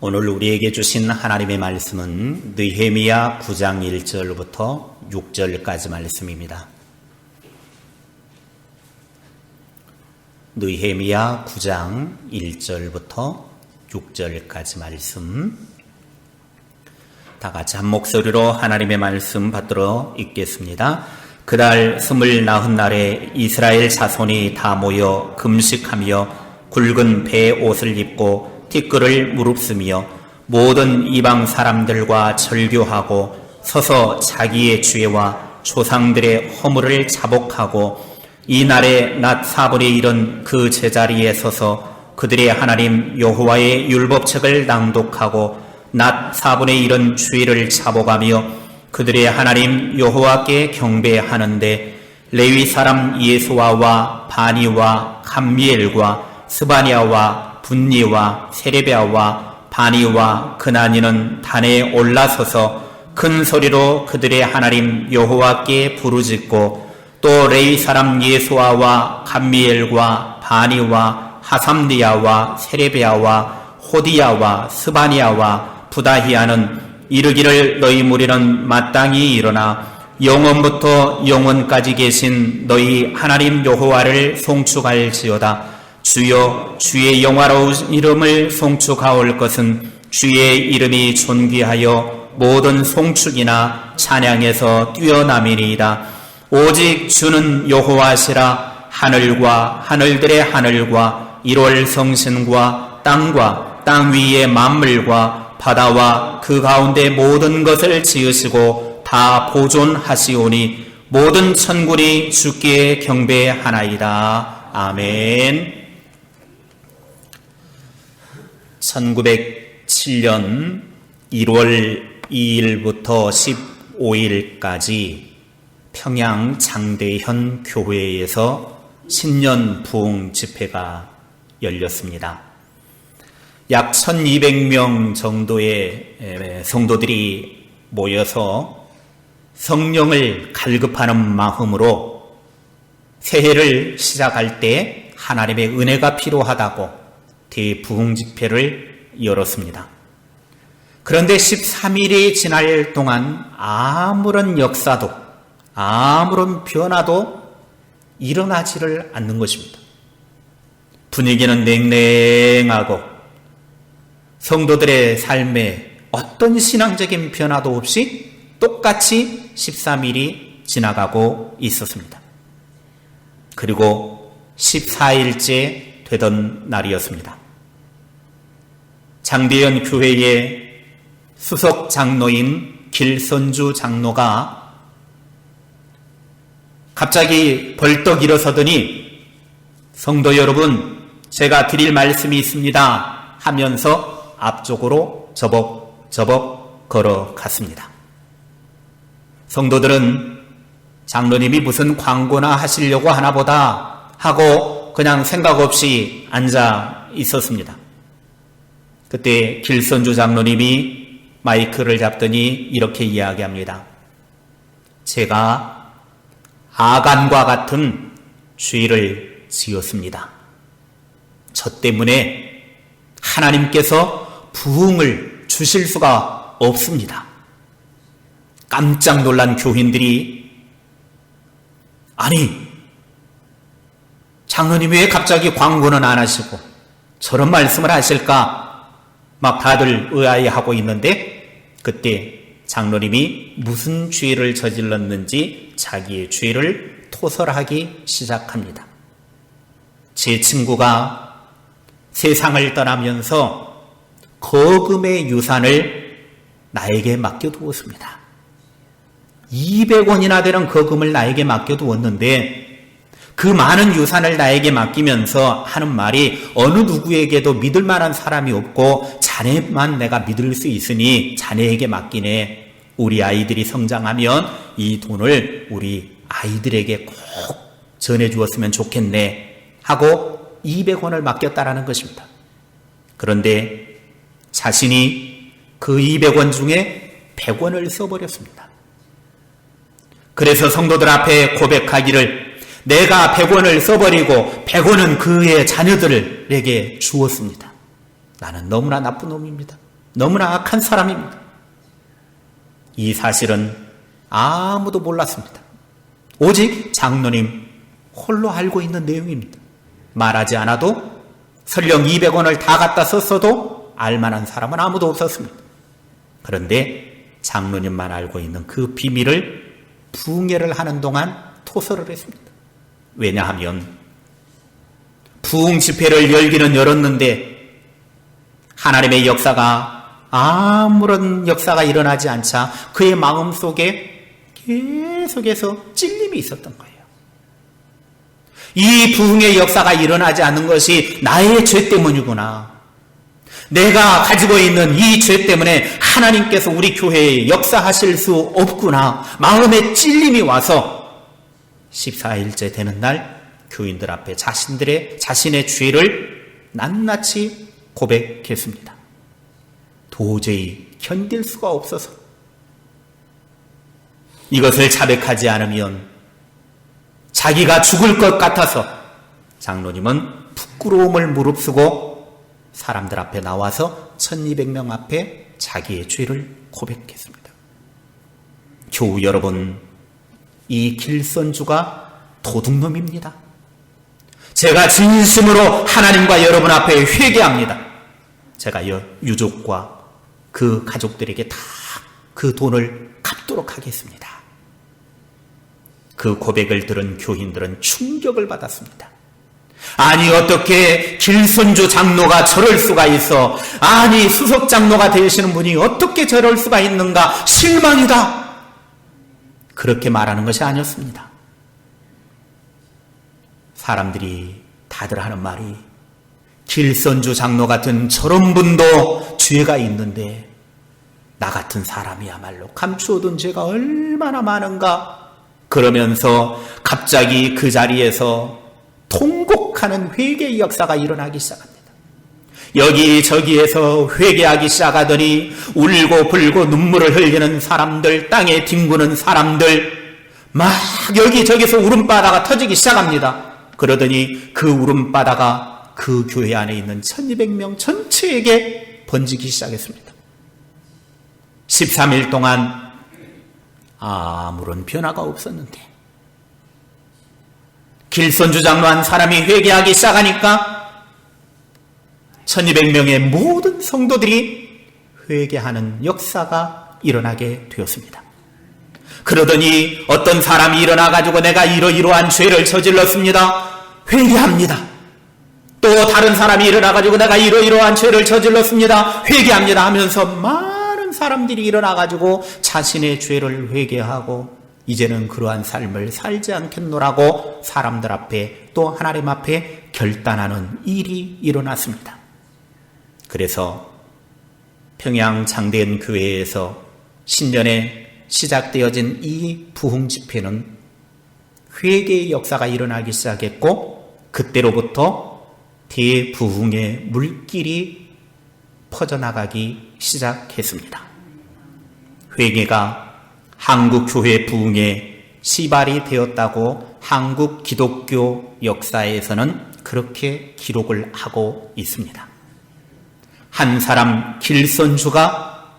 오늘 우리에게 주신 하나님의 말씀은 느헤미야 9장 1절부터 6절까지 말씀입니다. 느헤미야 9장 1절부터 6절까지 말씀, 다 같이 한 목소리로 하나님의 말씀 받들어 읽겠습니다. 그달 29날에 이스라엘 자손이 다 모여 금식하며 굵은 배 옷을 입고 티끌을 무릅쓰며 모든 이방 사람들과 절규하고 서서 자기의 죄와 조상들의 허물을 자복하고 이 날에 낮 4분에 이른 그 제자리에 서서 그들의 하나님 여호와의 율법책을 낭독하고 낮 4분에 이른 주일을 자복하며 그들의 하나님 여호와께 경배하는데 레위 사람 예수아와 바니와 감미엘과 스바냐와 분니와 세레비아와 바니와 그나니는 단에 올라서서 큰 소리로 그들의 하나님 여호와께 부르짖고 또 레위 사람 예수아와 감미엘과 바니와 하삼디아와 세레비아와 호디야와 스바니아와 부다히아는 이르기를 너희 무리는 마땅히 일어나 영원부터 영원까지 계신 너희 하나님 여호와를 송축할지어다. 주여 주의 영화로운 이름을 송축하올 것은 주의 이름이 존귀하여 모든 송축이나 찬양에서 뛰어남이니이다. 오직 주는 여호와시라. 하늘과 하늘들의 하늘과 1월 성신과 땅과 땅 위의 만물과 바다와 그 가운데 모든 것을 지으시고 다 보존하시오니 모든 천군이 주께 경배하나이다. 아멘. 1907년 1월 2일부터 15일까지 평양 장대현 교회에서 신년 부흥 집회가 열렸습니다. 약 1200명 정도의 성도들이 모여서 성령을 갈급하는 마음으로 새해를 시작할 때 하나님의 은혜가 필요하다고 대부흥 집회를 열었습니다. 그런데 13일이 지날 동안 아무런 역사도 아무런 변화도 일어나지를 않는 것입니다. 분위기는 냉랭하고 성도들의 삶에 어떤 신앙적인 변화도 없이 똑같이 13일이 지나가고 있었습니다. 그리고 14일째 되던 날이었습니다. 장대현 교회의 수석 장로인 길선주 장로가 갑자기 벌떡 일어서더니 성도 여러분, 제가 드릴 말씀이 있습니다 하면서 앞쪽으로 저벅저벅 걸어갔습니다. 성도들은 장로님이 무슨 광고나 하시려고 하나 보다 하고 그냥 생각 없이 앉아 있었습니다. 그때 길선주 장로님이 마이크를 잡더니 이렇게 이야기합니다. 제가 아간과 같은 죄를 지었습니다. 저 때문에 하나님께서 부흥을 주실 수가 없습니다. 깜짝 놀란 교인들이 아니, 장로님이 왜 갑자기 광고는 안 하시고 저런 말씀을 하실까? 막 다들 의아해하고 있는데 그때 장로님이 무슨 죄를 저질렀는지 자기의 죄를 토설하기 시작합니다. 제 친구가 세상을 떠나면서 거금의 유산을 나에게 맡겨두었습니다. 200원이나 되는 거금을 나에게 맡겨두었는데 그 많은 유산을 나에게 맡기면서 하는 말이 어느 누구에게도 믿을 만한 사람이 없고 자네만 내가 믿을 수 있으니 자네에게 맡기네. 우리 아이들이 성장하면 이 돈을 우리 아이들에게 꼭 전해주었으면 좋겠네 하고 200원을 맡겼다라는 것입니다. 그런데 자신이 그 200원 중에 100원을 써버렸습니다. 그래서 성도들 앞에 고백하기를 내가 100원을 써버리고 100원은 그의 자녀들에게 주었습니다. 나는 너무나 나쁜 놈입니다. 너무나 악한 사람입니다. 이 사실은 아무도 몰랐습니다. 오직 장로님 홀로 알고 있는 내용입니다. 말하지 않아도 설령 200원을 다 갖다 썼어도 알만한 사람은 아무도 없었습니다. 그런데 장로님만 알고 있는 그 비밀을 부흥회를 하는 동안 토설을 했습니다. 왜냐하면 부흥 집회를 열기는 열었는데 하나님의 역사가 아무런 역사가 일어나지 않자 그의 마음속에 계속해서 찔림이 있었던 거예요. 이 부흥의 역사가 일어나지 않는 것이 나의 죄 때문이구나. 내가 가지고 있는 이 죄 때문에 하나님께서 우리 교회에 역사하실 수 없구나. 마음에 찔림이 와서 14일째 되는 날 교인들 앞에 자신의 죄를 낱낱이 고백했습니다. 도저히 견딜 수가 없어서 이것을 자백하지 않으면 자기가 죽을 것 같아서 장로님은 부끄러움을 무릅쓰고 사람들 앞에 나와서 1200명 앞에 자기의 죄를 고백했습니다. 교우 여러분, 이 길선주가 도둑놈입니다. 제가 진심으로 하나님과 여러분 앞에 회개합니다. 제가 유족과 그 가족들에게 다 그 돈을 갚도록 하겠습니다. 그 고백을 들은 교인들은 충격을 받았습니다. 아니 어떻게 길선주 장로가 저럴 수가 있어. 아니 수석 장로가 되시는 분이 어떻게 저럴 수가 있는가. 실망이다. 그렇게 말하는 것이 아니었습니다. 사람들이 다들 하는 말이 길선주 장로 같은 저런 분도 죄가 있는데 나 같은 사람이야말로 감추어둔 죄가 얼마나 많은가. 그러면서 갑자기 그 자리에서 통곡하는 회개의 역사가 일어나기 시작합니다. 여기저기에서 회개하기 시작하더니 울고 불고 눈물을 흘리는 사람들, 땅에 뒹구는 사람들, 막 여기저기서 울음바다가 터지기 시작합니다. 그러더니 그 울음바다가 그 교회 안에 있는 1200명 전체에게 번지기 시작했습니다. 13일 동안 아무런 변화가 없었는데 길선주 장로 한 사람이 회개하기 시작하니까 1200명의 모든 성도들이 회개하는 역사가 일어나게 되었습니다. 그러더니 어떤 사람이 일어나가지고 내가 이러이러한 죄를 저질렀습니다. 회개합니다. 또 다른 사람이 일어나가지고 내가 이러이러한 죄를 저질렀습니다. 회개합니다 하면서 많은 사람들이 일어나가지고 자신의 죄를 회개하고 이제는 그러한 삶을 살지 않겠노라고 사람들 앞에 또 하나님 앞에 결단하는 일이 일어났습니다. 그래서 평양 장대현 교회에서 신년에 시작되어진 이 부흥 집회는 회개의 역사가 일어나기 시작했고 그때로부터 대부흥의 물길이 퍼져나가기 시작했습니다. 회개가 한국교회 부흥의 시발이 되었다고 한국 기독교 역사에서는 그렇게 기록을 하고 있습니다. 한 사람 길선주가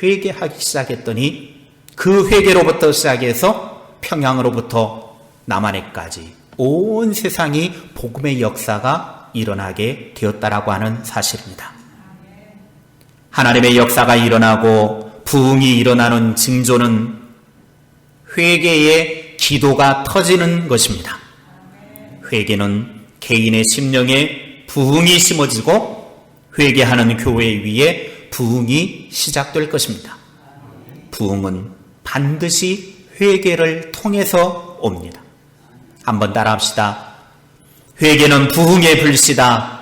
회개하기 시작했더니 그 회개로부터 시작해서 평양으로부터 남한에까지 온 세상이 복음의 역사가 일어나게 되었다라고 하는 사실입니다. 하나님의 역사가 일어나고 부흥이 일어나는 징조는 회개의 기도가 터지는 것입니다. 회개는 개인의 심령에 부흥이 심어지고 회개하는 교회 위에 부흥이 시작될 것입니다. 부흥은 반드시 회개를 통해서 옵니다. 한번 따라합시다. 회개는 부흥의 불씨다.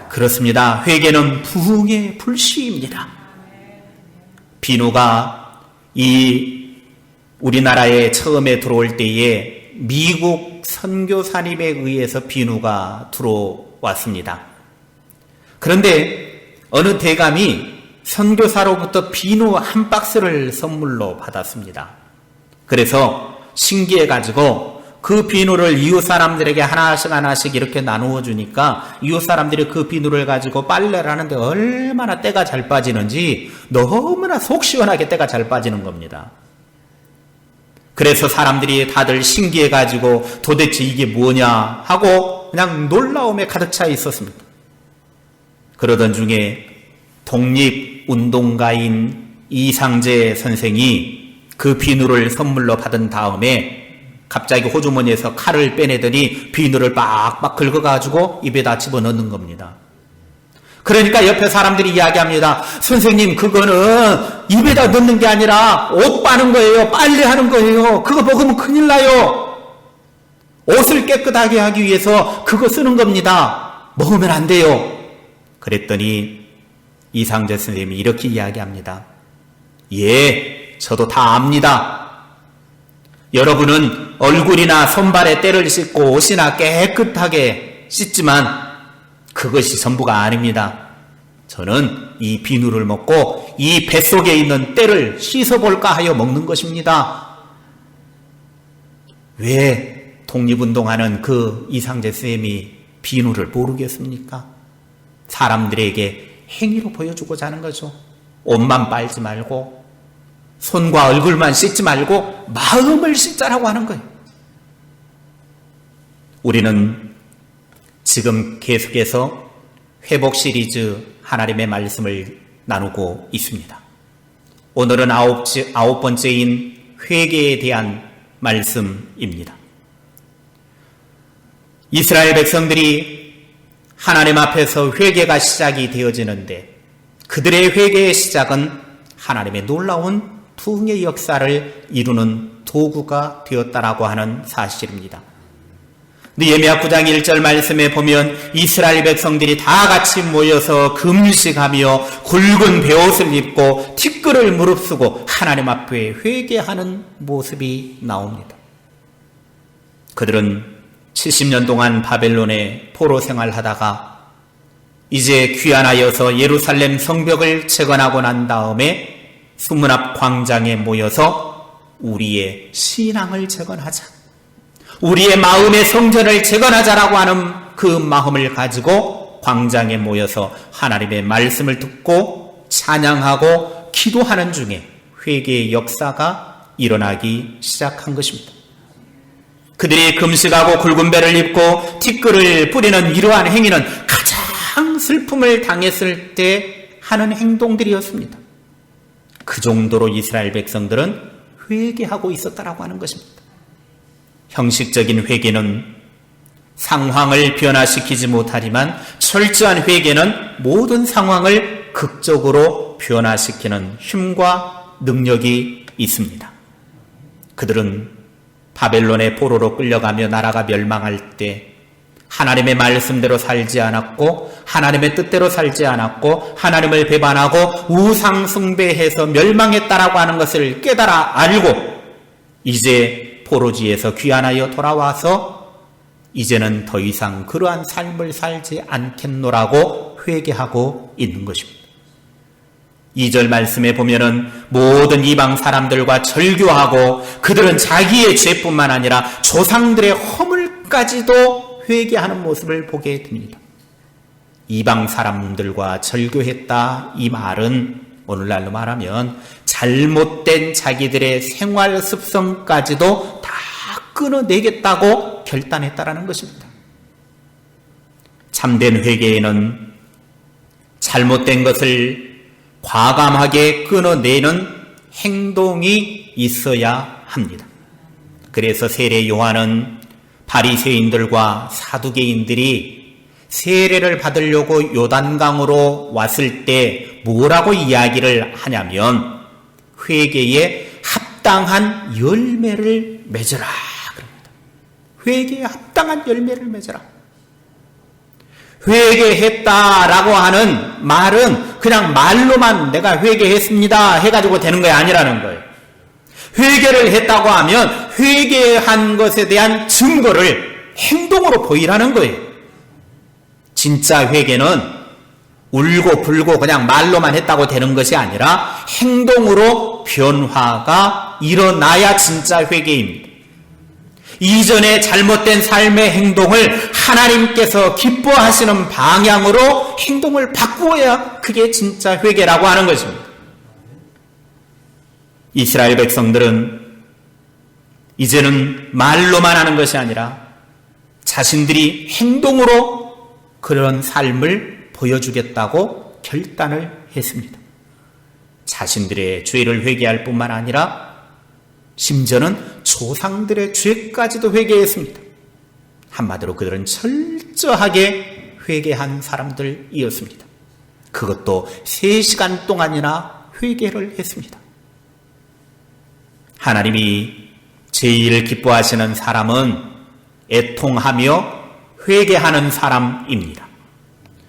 그렇습니다. 회개는 부흥의 불씨입니다. 비누가 우리나라에 처음에 들어올 때에 미국 선교사님에 의해서 비누가 들어왔습니다. 그런데 어느 대감이 선교사로부터 비누 한 박스를 선물로 받았습니다. 그래서 신기해가지고 그 비누를 이웃 사람들에게 하나씩 이렇게 나누어 주니까 이웃 사람들이 그 비누를 가지고 빨래를 하는데 얼마나 때가 잘 빠지는지 너무나 속 시원하게 때가 잘 빠지는 겁니다. 그래서 사람들이 다들 신기해 가지고 도대체 이게 뭐냐 하고 그냥 놀라움에 가득 차 있었습니다. 그러던 중에 독립운동가인 이상재 선생이 그 비누를 선물로 받은 다음에 갑자기 호주머니에서 칼을 빼내더니 비누를 빡빡 긁어가지고 입에다 집어넣는 겁니다. 그러니까 옆에 사람들이 이야기합니다. 선생님, 그거는 입에다 넣는 게 아니라 옷 빠는 거예요. 빨래하는 거예요. 그거 먹으면 큰일 나요. 옷을 깨끗하게 하기 위해서 그거 쓰는 겁니다. 먹으면 안 돼요. 그랬더니 이상재 선생님이 이렇게 이야기합니다. 예, 저도 다 압니다. 여러분은 얼굴이나 손발에 때를 씻고 옷이나 깨끗하게 씻지만 그것이 전부가 아닙니다. 저는 이 비누를 먹고 이 뱃속에 있는 때를 씻어볼까 하여 먹는 것입니다. 왜 독립운동하는 그 이상재 쌤이 비누를 모르겠습니까? 사람들에게 행위로 보여주고자 하는 거죠. 옷만 빨지 말고 손과 얼굴만 씻지 말고 마음을 씻자라고 하는 거예요. 우리는 지금 계속해서 회복 시리즈 하나님의 말씀을 나누고 있습니다. 오늘은 아홉 번째인 회개에 대한 말씀입니다. 이스라엘 백성들이 하나님 앞에서 회개가 시작이 되어지는데 그들의 회개의 시작은 하나님의 놀라운 부흥의 역사를 이루는 도구가 되었다라고 하는 사실입니다. 느헤미야 9장 1절 말씀에 보면 이스라엘 백성들이 다 같이 모여서 금식하며 굵은 베옷을 입고 티끌을 무릅쓰고 하나님 앞에 회개하는 모습이 나옵니다. 그들은 70년 동안 바벨론에 포로 생활하다가 이제 귀환하여서 예루살렘 성벽을 재건하고 난 다음에 수문 앞 광장에 모여서 우리의 신앙을 재건하자, 우리의 마음의 성전을 재건하자라고 하는 그 마음을 가지고 광장에 모여서 하나님의 말씀을 듣고 찬양하고 기도하는 중에 회개의 역사가 일어나기 시작한 것입니다. 그들이 금식하고 굵은 배를 입고 티끌을 뿌리는 이러한 행위는 가장 슬픔을 당했을 때 하는 행동들이었습니다. 그 정도로 이스라엘 백성들은 회개하고 있었다라고 하는 것입니다. 형식적인 회개는 상황을 변화시키지 못하지만 철저한 회개는 모든 상황을 극적으로 변화시키는 힘과 능력이 있습니다. 그들은 바벨론의 포로로 끌려가며 나라가 멸망할 때 하나님의 말씀대로 살지 않았고 하나님의 뜻대로 살지 않았고 하나님을 배반하고 우상 숭배해서 멸망했다라고 하는 것을 깨달아 알고 이제 포로지에서 귀환하여 돌아와서 이제는 더 이상 그러한 삶을 살지 않겠노라고 회개하고 있는 것입니다. 2절 말씀에 보면은 모든 이방 사람들과 절교하고 그들은 자기의 죄뿐만 아니라 조상들의 허물까지도 회개하는 모습을 보게 됩니다. 이방 사람들과 절교했다, 이 말은 오늘날로 말하면 잘못된 자기들의 생활 습성까지도 다 끊어내겠다고 결단했다라는 것입니다. 참된 회개에는 잘못된 것을 과감하게 끊어내는 행동이 있어야 합니다. 그래서 세례 요한은 바리새인들과 사두개인들이 세례를 받으려고 요단강으로 왔을 때 뭐라고 이야기를 하냐면 회개에 합당한 열매를 맺으라 그럽니다. 회개에 합당한 열매를 맺으라. 회개했다라고 하는 말은 그냥 말로만 내가 회개했습니다 해가지고 되는 게 아니라는 거예요. 회개를 했다고 하면 회개한 것에 대한 증거를 행동으로 보이라는 거예요. 진짜 회개는 울고 불고 그냥 말로만 했다고 되는 것이 아니라 행동으로 변화가 일어나야 진짜 회개입니다. 이전에 잘못된 삶의 행동을 하나님께서 기뻐하시는 방향으로 행동을 바꾸어야 그게 진짜 회개라고 하는 것입니다. 이스라엘 백성들은 이제는 말로만 하는 것이 아니라 자신들이 행동으로 그런 삶을 보여주겠다고 결단을 했습니다. 자신들의 죄를 회개할 뿐만 아니라 심지어는 조상들의 죄까지도 회개했습니다. 한마디로 그들은 철저하게 회개한 사람들이었습니다. 그것도 3시간 동안이나 회개를 했습니다. 하나님이 제일 기뻐하시는 사람은 애통하며 회개하는 사람입니다.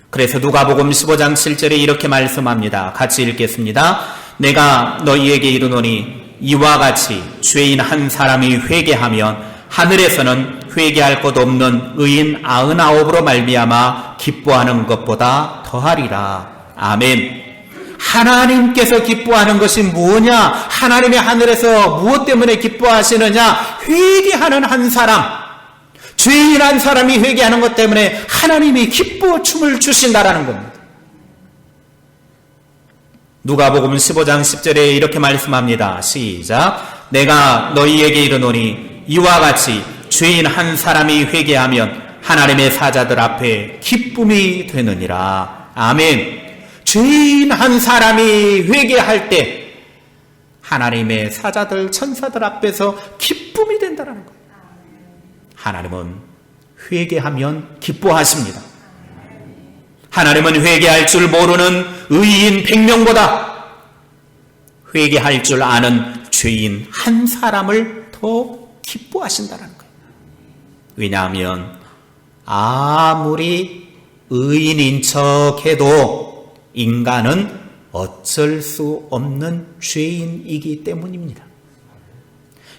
그래서 누가복음 15장 7절에 이렇게 말씀합니다. 같이 읽겠습니다. 내가 너희에게 이르노니 이와 같이 죄인 한 사람이 회개하면 하늘에서는 회개할 것 없는 의인 99으로 말미암아 기뻐하는 것보다 더하리라. 아멘. 하나님께서 기뻐하는 것이 뭐냐? 하나님의 하늘에서 무엇 때문에 기뻐하시느냐? 회개하는 한 사람, 죄인 한 사람이 회개하는 것 때문에 하나님이 기뻐 춤을 주신다라는 겁니다. 누가복음 15장 10절에 이렇게 말씀합니다. 시작. 내가 너희에게 이르노니 이와 같이 죄인 한 사람이 회개하면 하나님의 사자들 앞에 기쁨이 되느니라. 아멘. 죄인 한 사람이 회개할 때 하나님의 사자들, 천사들 앞에서 기쁨이 된다는 거예요. 하나님은 회개하면 기뻐하십니다. 하나님은 회개할 줄 모르는 의인 100명보다 회개할 줄 아는 죄인 한 사람을 더 기뻐하신다는 거예요. 왜냐하면 아무리 의인인 척해도 인간은 어쩔 수 없는 죄인이기 때문입니다.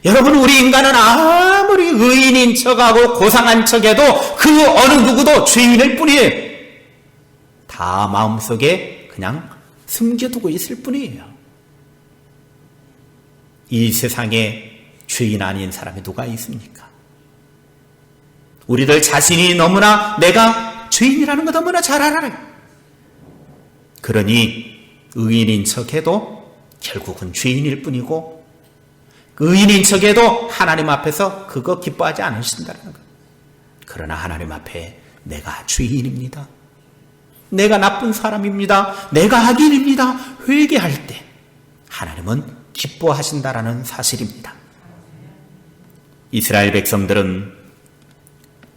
여러분, 우리 인간은 아무리 의인인 척하고 고상한 척해도 그 어느 누구도 죄인일 뿐이에요. 다 마음속에 그냥 숨겨두고 있을 뿐이에요. 이 세상에 죄인 아닌 사람이 누가 있습니까? 우리들 자신이 너무나 내가 죄인이라는 거 너무나 잘 알아요. 그러니 의인인 척해도 결국은 죄인일 뿐이고 의인인 척해도 하나님 앞에서 그거 기뻐하지 않으신다는 거예요. 그러나 하나님 앞에 내가 죄인입니다. 내가 나쁜 사람입니다. 내가 악인입니다. 회개할 때 하나님은 기뻐하신다라는 사실입니다. 이스라엘 백성들은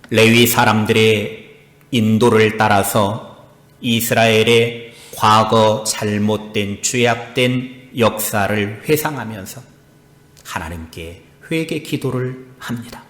레위 사람들의 인도를 따라서 이스라엘의 과거 잘못된 죄악된 역사를 회상하면서 하나님께 회개 기도를 합니다.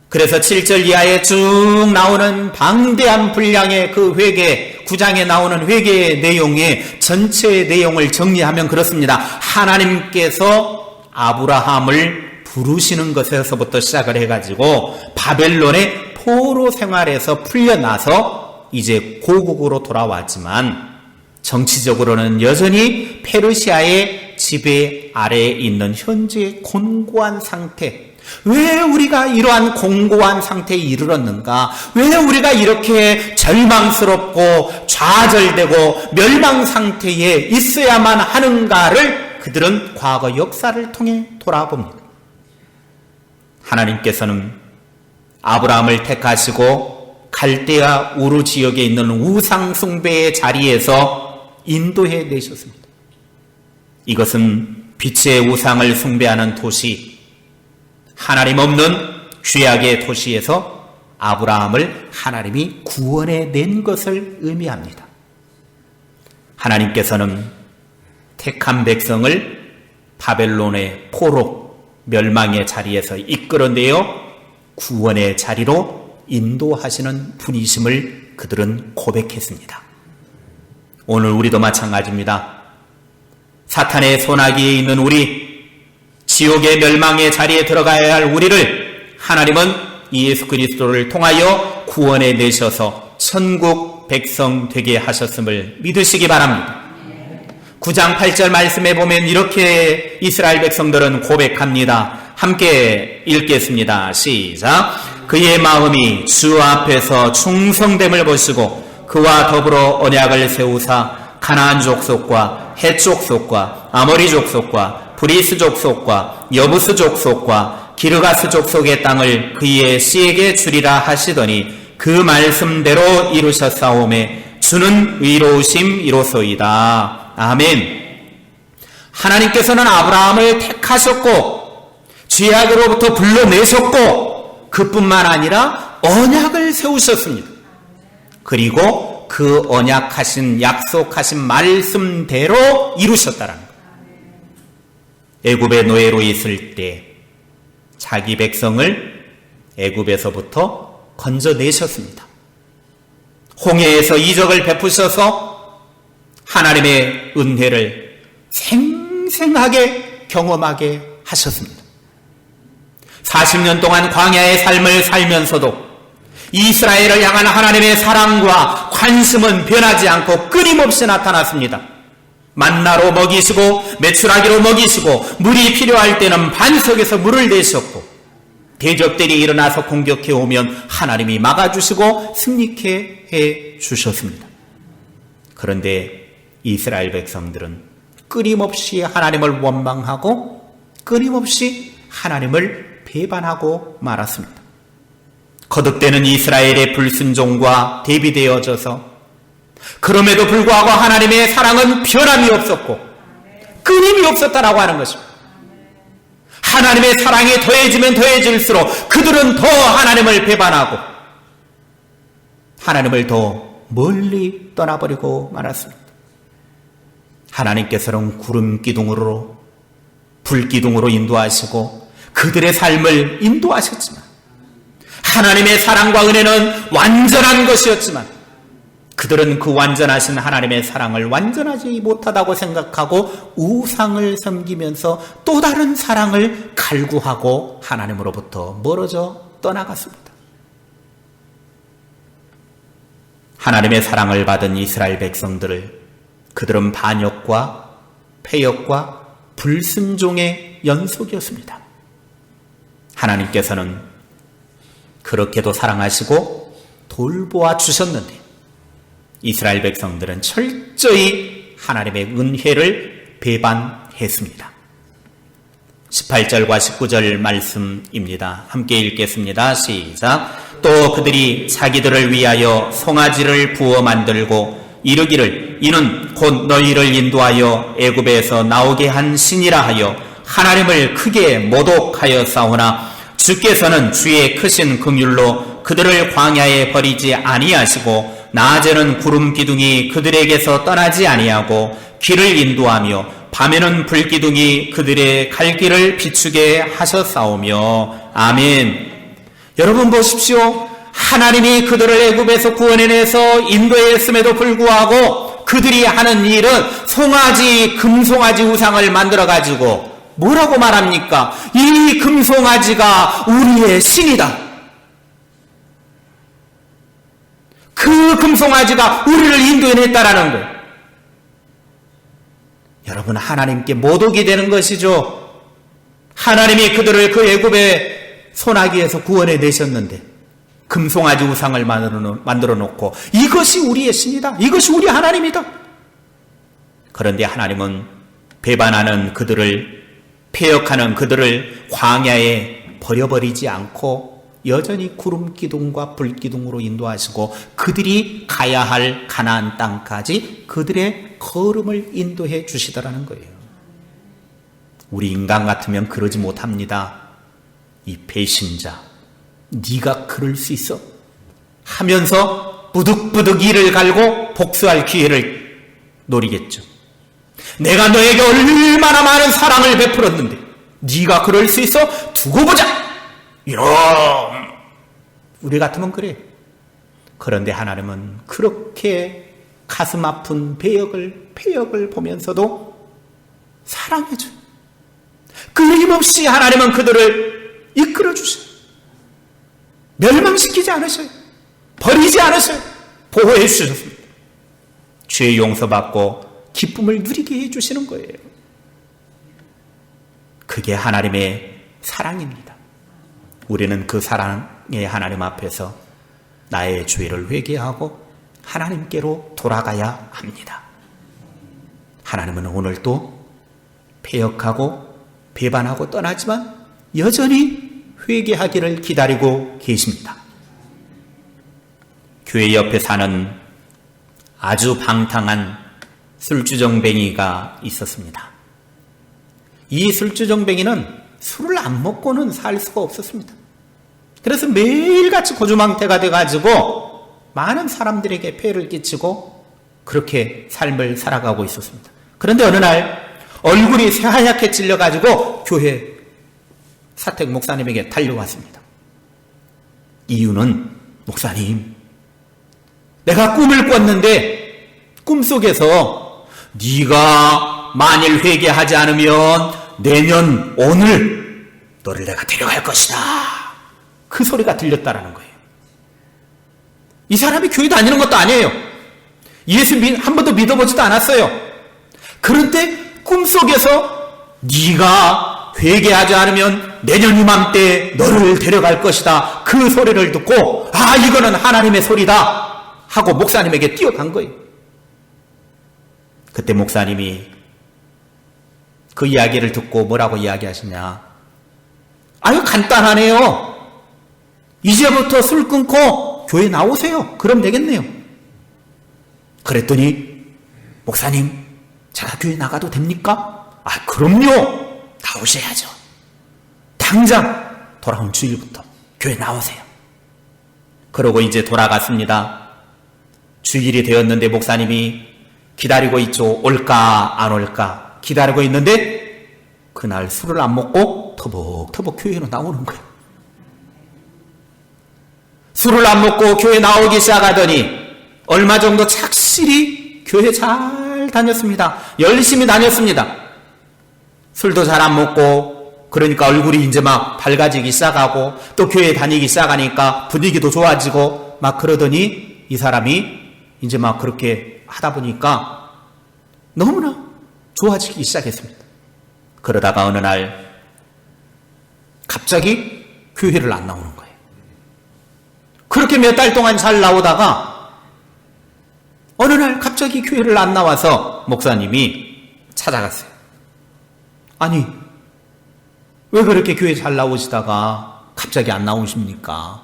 그래서 7절 이하에 쭉 나오는 방대한 분량의 그 회개, 9장에 나오는 회개의 내용의 전체 내용을 정리하면 그렇습니다. 하나님께서 아브라함을 부르시는 것에서부터 시작을 해가지고 바벨론의 포로 생활에서 풀려나서 이제 고국으로 돌아왔지만 정치적으로는 여전히 페르시아의 지배 아래에 있는 현재의 곤고한 상태. 왜 우리가 이러한 공고한 상태에 이르렀는가? 왜 우리가 이렇게 절망스럽고 좌절되고 멸망 상태에 있어야만 하는가를 그들은 과거 역사를 통해 돌아봅니다. 하나님께서는 아브라함을 택하시고 갈대아 우르 지역에 있는 우상 숭배의 자리에서 인도해 내셨습니다. 이것은 빛의 우상을 숭배하는 도시, 하나님 없는 죄악의 도시에서 아브라함을 하나님이 구원해 낸 것을 의미합니다. 하나님께서는 택한 백성을 바벨론의 포로 멸망의 자리에서 이끌어내어 구원의 자리로 인도하시는 분이심을 그들은 고백했습니다. 오늘 우리도 마찬가지입니다. 사탄의 손아귀에 있는 우리, 지옥의 멸망의 자리에 들어가야 할 우리를 하나님은 예수 그리스도를 통하여 구원해 내셔서 천국 백성 되게 하셨음을 믿으시기 바랍니다. 9장 8절 말씀에 보면 이렇게 이스라엘 백성들은 고백합니다. 함께 읽겠습니다. 시작. 그의 마음이 주 앞에서 충성됨을 보시고 그와 더불어 언약을 세우사 가나안 족속과 헷 족속과 아모리 족속과 브리스 족속과 여부스 족속과 기르가스 족속의 땅을 그의 씨에게 주리라 하시더니 그 말씀대로 이루셨사오매 주는 의로우심이로소이다. 아멘. 하나님께서는 아브라함을 택하셨고 죄악으로부터 불러내셨고 그뿐만 아니라 언약을 세우셨습니다. 그리고 그 언약하신 약속하신 말씀대로 이루셨다라는 거예요. 애굽의 노예로 있을 때 자기 백성을 애굽에서부터 건져내셨습니다. 홍해에서 이적을 베푸셔서 하나님의 은혜를 생생하게 경험하게 하셨습니다. 40년 동안 광야의 삶을 살면서도 이스라엘을 향한 하나님의 사랑과 관심은 변하지 않고 끊임없이 나타났습니다. 만나로 먹이시고 메추라기로 먹이시고 물이 필요할 때는 반석에서 물을 내셨고 대적들이 일어나서 공격해 오면 하나님이 막아주시고 승리케 해주셨습니다. 그런데 이스라엘 백성들은 끊임없이 하나님을 원망하고 끊임없이 하나님을 배반하고 말았습니다. 거듭되는 이스라엘의 불순종과 대비되어져서 그럼에도 불구하고 하나님의 사랑은 변함이 없었고 끊임이 없었다라고 하는 것입니다. 하나님의 사랑이 더해지면 더해질수록 그들은 더 하나님을 배반하고 하나님을 더 멀리 떠나버리고 말았습니다. 하나님께서는 구름 기둥으로 불 기둥으로 인도하시고 그들의 삶을 인도하셨지만 하나님의 사랑과 은혜는 완전한 것이었지만 그들은 그 완전하신 하나님의 사랑을 완전하지 못하다고 생각하고 우상을 섬기면서 또 다른 사랑을 갈구하고 하나님으로부터 멀어져 떠나갔습니다. 하나님의 사랑을 받은 이스라엘 백성들을 그들은 반역과 패역과 불순종의 연속이었습니다. 하나님께서는 그렇게도 사랑하시고 돌보아 주셨는데 이스라엘 백성들은 철저히 하나님의 은혜를 배반했습니다. 18절과 19절 말씀입니다. 함께 읽겠습니다. 시작. 또 그들이 자기들을 위하여 송아지를 부어 만들고 이르기를 이는 곧 너희를 인도하여 애굽에서 나오게 한 신이라 하여 하나님을 크게 모독하였사오나 주께서는 주의 크신 긍휼로 그들을 광야에 버리지 아니하시고 낮에는 구름 기둥이 그들에게서 떠나지 아니하고 길을 인도하며 밤에는 불 기둥이 그들의 갈 길을 비추게 하셨사오며 아멘. 여러분 보십시오. 하나님이 그들을 애굽에서 구원해내서 인도했음에도 불구하고 그들이 하는 일은 송아지, 금송아지 우상을 만들어가지고 뭐라고 말합니까? 이 금송아지가 우리의 신이다. 그 금송아지가 우리를 인도해냈다라는 거예요. 여러분, 하나님께 모독이 되는 것이죠. 하나님이 그들을 그 애굽의 소나기에서 구원해내셨는데 금송아지 우상을 만들어 놓고 이것이 우리의 신이다. 이것이 우리 하나님이다. 그런데 하나님은 배반하는 그들을, 패역하는 그들을 광야에 버려버리지 않고 여전히 구름 기둥과 불 기둥으로 인도하시고 그들이 가야 할 가나안 땅까지 그들의 걸음을 인도해 주시더라는 거예요. 우리 인간 같으면 그러지 못합니다. 이 배신자, 네가 그럴 수 있어? 하면서 부득부득 이를 갈고 복수할 기회를 노리겠죠. 내가 너에게 얼마나 많은 사랑을 베풀었는데 네가 그럴 수 있어? 두고 보자. 이런 우리 같으면 그래. 그런데 하나님은 그렇게 가슴 아픈 패역을 보면서도 사랑해줘요. 끊임없이 하나님은 그들을 이끌어주셔요. 멸망시키지 않으셔요. 버리지 않으셔요. 보호해 주셨습니다. 죄 용서받고 기쁨을 누리게 해주시는 거예요. 그게 하나님의 사랑입니다. 우리는 그 사랑의 하나님 앞에서 나의 죄를 회개하고 하나님께로 돌아가야 합니다. 하나님은 오늘도 패역하고 배반하고 떠나지만 여전히 회개하기를 기다리고 계십니다. 교회 옆에 사는 아주 방탕한 술주정뱅이가 있었습니다. 이 술주정뱅이는 술을 안 먹고는 살 수가 없었습니다. 그래서 매일같이 고주망태가 돼가지고 많은 사람들에게 폐해를 끼치고 그렇게 삶을 살아가고 있었습니다. 그런데 어느 날 얼굴이 새하얗게 찔려가지고 교회 사택 목사님에게 달려왔습니다. 이유는 목사님, 내가 꿈을 꿨는데 꿈속에서 네가 만일 회개하지 않으면 내년 오늘 너를 내가 데려갈 것이다. 그 소리가 들렸다라는 거예요. 이 사람이 교회 다니는 것도 아니에요. 예수 한 번도 믿어보지도 않았어요. 그런데 꿈속에서 네가 회개하지 않으면 내년 이맘때 너를 데려갈 것이다. 그 소리를 듣고 아, 이거는 하나님의 소리다 하고 목사님에게 뛰어간 거예요. 그때 목사님이 그 이야기를 듣고 뭐라고 이야기하시냐. 아유, 간단하네요. 이제부터 술 끊고 교회 나오세요. 그럼 되겠네요. 그랬더니 목사님, 제가 교회 나가도 됩니까? 아, 그럼요. 나오셔야죠. 당장 돌아온 주일부터 교회 나오세요. 그러고 이제 돌아갔습니다. 주일이 되었는데 목사님이 기다리고 있죠. 올까 안 올까 기다리고 있는데 그날 술을 안 먹고 터벅터벅 교회로 나오는 거예요. 술을 안 먹고 교회 나오기 시작하더니 얼마 정도 착실히 교회 잘 다녔습니다. 열심히 다녔습니다. 술도 잘 안 먹고 그러니까 얼굴이 이제 막 밝아지기 시작하고 또 교회 다니기 시작하니까 분위기도 좋아지고 막 그러더니 이 사람이 이제 막 그렇게 하다 보니까 너무나 좋아지기 시작했습니다. 그러다가 어느 날 갑자기 교회를 안 나오는 거예요. 그렇게 몇 달 동안 잘 나오다가 어느 날 갑자기 교회를 안 나와서 목사님이 찾아갔어요. 아니, 왜 그렇게 교회 잘 나오시다가 갑자기 안 나오십니까?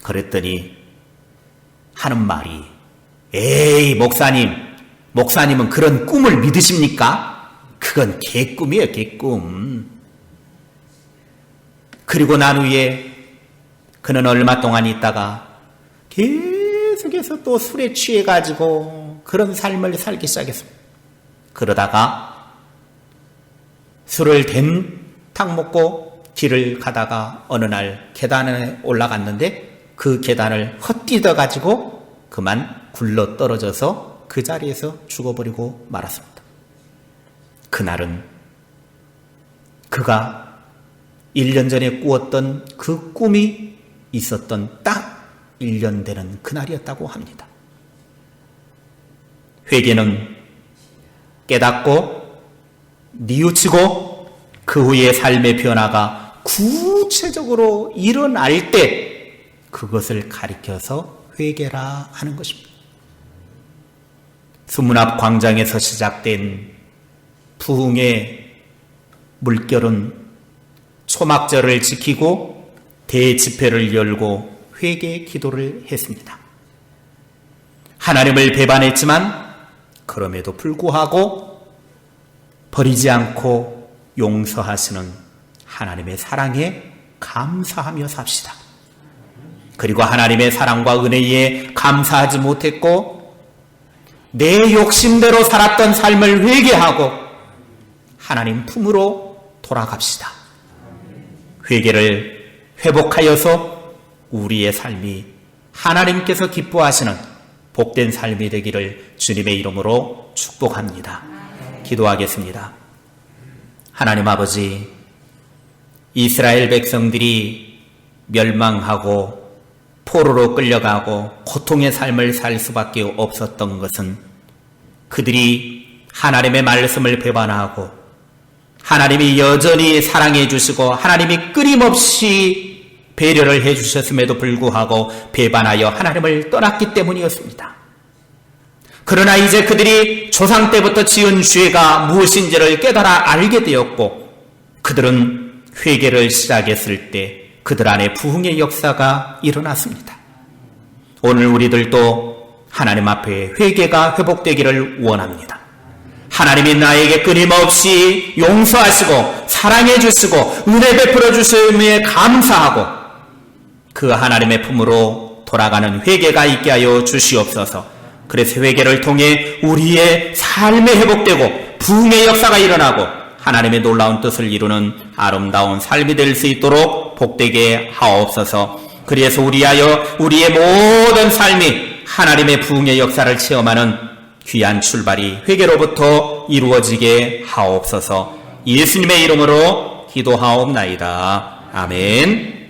그랬더니 하는 말이 에이, 목사님은 그런 꿈을 믿으십니까? 그건 개꿈이에요, 개꿈. 그리고 난 후에 그는 얼마 동안 있다가 계속해서 또 술에 취해가지고 그런 삶을 살기 시작했습니다. 그러다가 술을 된탕 먹고 길을 가다가 어느 날 계단에 올라갔는데 그 계단을 헛디뎌가지고 그만 굴러 떨어져서 그 자리에서 죽어버리고 말았습니다. 그날은 그가 1년 전에 꾸었던 그 꿈이 있었던 딱 1년 되는 그날이었다고 합니다. 회개는 깨닫고 뉘우치고 그 후에 삶의 변화가 구체적으로 일어날 때 그것을 가리켜서 회개라 하는 것입니다. 수문 앞 광장에서 시작된 부흥의 물결은 초막절을 지키고 대집회를 열고 회개 기도를 했습니다. 하나님을 배반했지만 그럼에도 불구하고 버리지 않고 용서하시는 하나님의 사랑에 감사하며 삽시다. 그리고 하나님의 사랑과 은혜에 감사하지 못했고 내 욕심대로 살았던 삶을 회개하고 하나님 품으로 돌아갑시다. 회개를 회복하여서 우리의 삶이 하나님께서 기뻐하시는 복된 삶이 되기를 주님의 이름으로 축복합니다. 기도하겠습니다. 하나님 아버지, 이스라엘 백성들이 멸망하고 포로로 끌려가고 고통의 삶을 살 수밖에 없었던 것은 그들이 하나님의 말씀을 배반하고 하나님이 여전히 사랑해 주시고 하나님이 끊임없이 배려를 해 주셨음에도 불구하고 배반하여 하나님을 떠났기 때문이었습니다. 그러나 이제 그들이 조상 때부터 지은 죄가 무엇인지를 깨달아 알게 되었고 그들은 회개를 시작했을 때 그들 안에 부흥의 역사가 일어났습니다. 오늘 우리들도 하나님 앞에 회개가 회복되기를 원합니다. 하나님이 나에게 끊임없이 용서하시고 사랑해 주시고 은혜 베풀어 주심에 감사하고 그 하나님의 품으로 돌아가는 회개가 있게 하여 주시옵소서. 그래서 회개를 통해 우리의 삶이 회복되고 부흥의 역사가 일어나고 하나님의 놀라운 뜻을 이루는 아름다운 삶이 될 수 있도록 복되게 하옵소서. 그래서 우리의 모든 삶이 하나님의 부흥의 역사를 체험하는 귀한 출발이 회개로부터 이루어지게 하옵소서. 예수님의 이름으로 기도하옵나이다. 아멘.